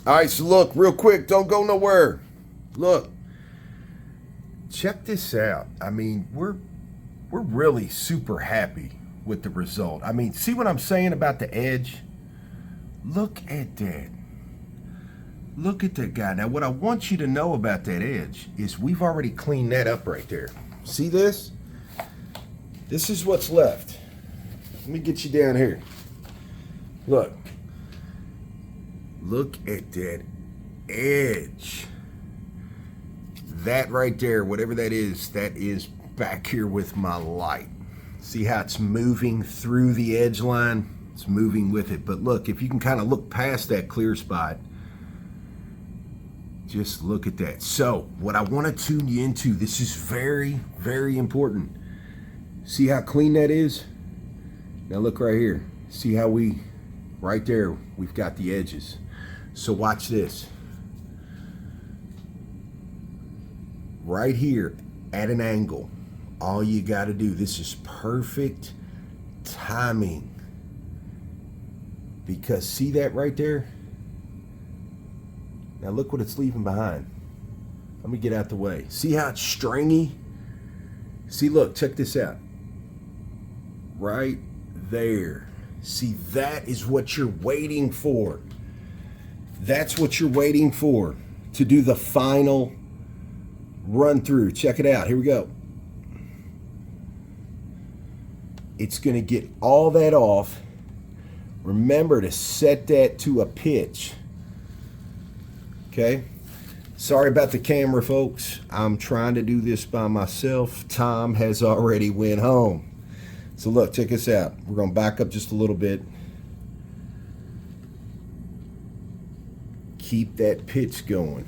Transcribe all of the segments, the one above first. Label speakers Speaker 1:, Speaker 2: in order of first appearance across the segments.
Speaker 1: All right, so look, real quick, don't go nowhere. Look, check this out. I mean, we're really super happy with the result. I mean, see what I'm saying about the edge? Look at that. Look at that guy. Now, what I want you to know about that edge is we've already cleaned that up right there. See this? This is what's left. Let me get you down here. Look. Look at that edge. That right there, whatever that is back here with my light. See how it's moving through the edge line? It's moving with it. But look, if you can kind of look past that clear spot, just look at that. So what I want to tune you into, this is very, very important. See how clean that is? Now look right here. See how right there, we've got the edges. So watch this. Right here at an angle, all you got to do, this is perfect timing. Because see that right there? Now look what it's leaving behind. Let me get out the way. See how it's stringy? See, look, check this out. Right there. See, that is what you're waiting for. That's what you're waiting for to do the final run through. Check it out. Here we go. It's going to get all that off. Remember to set that to a pitch. Okay? Sorry about the camera, folks. I'm trying to do this by myself. Tom has already went home. So look, check this out. We're going to back up just a little bit. Keep that pitch going.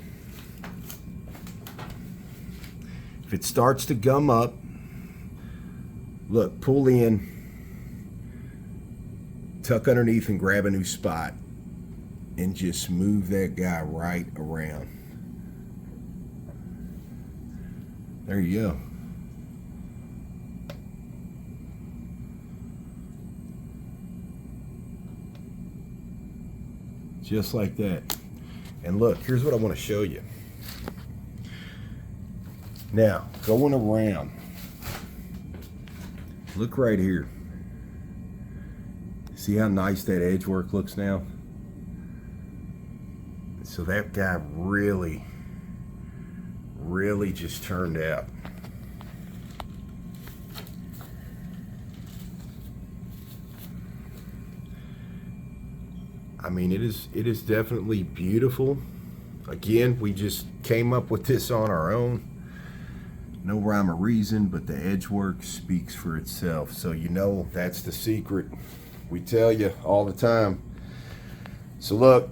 Speaker 1: If it starts to gum up, look, pull in, tuck underneath and grab a new spot and just move that guy right around. There you go. Just like that. And look, here's what I want to show you. Now, going around, look right here. See how nice that edge work looks now? So that guy really just turned out. I mean, it is definitely beautiful. Again, we just came up with this on our own. No rhyme or reason, but the edge work speaks for itself. So you know that's the secret. We tell you all the time. So look,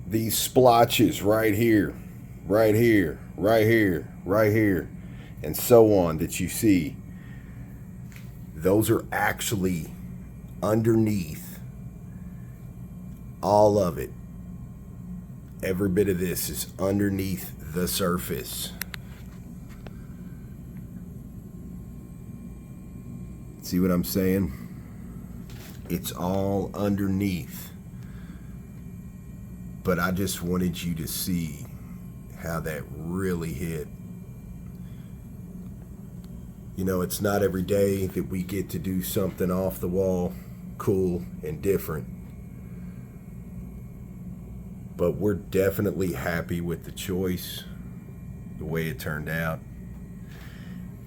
Speaker 1: these splotches right here, right here, right here, right here, and so on that you see, those are actually underneath all of it. Every bit of this is underneath the surface. See what I'm saying? It's all underneath. But I just wanted you to see how that really hit. You know, it's not every day that we get to do something off the wall, cool and different. But we're definitely happy with the choice, the way it turned out.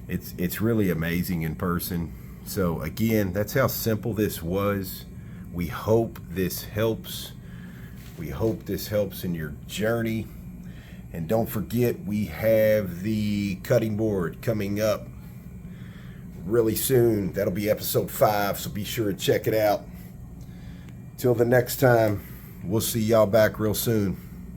Speaker 1: It's really amazing in person. So again, that's how simple this was. We hope this helps. We hope this helps in your journey. And don't forget, we have the cutting board coming up really soon. That'll be episode 5, so be sure to check it out. Till the next time, we'll see y'all back real soon.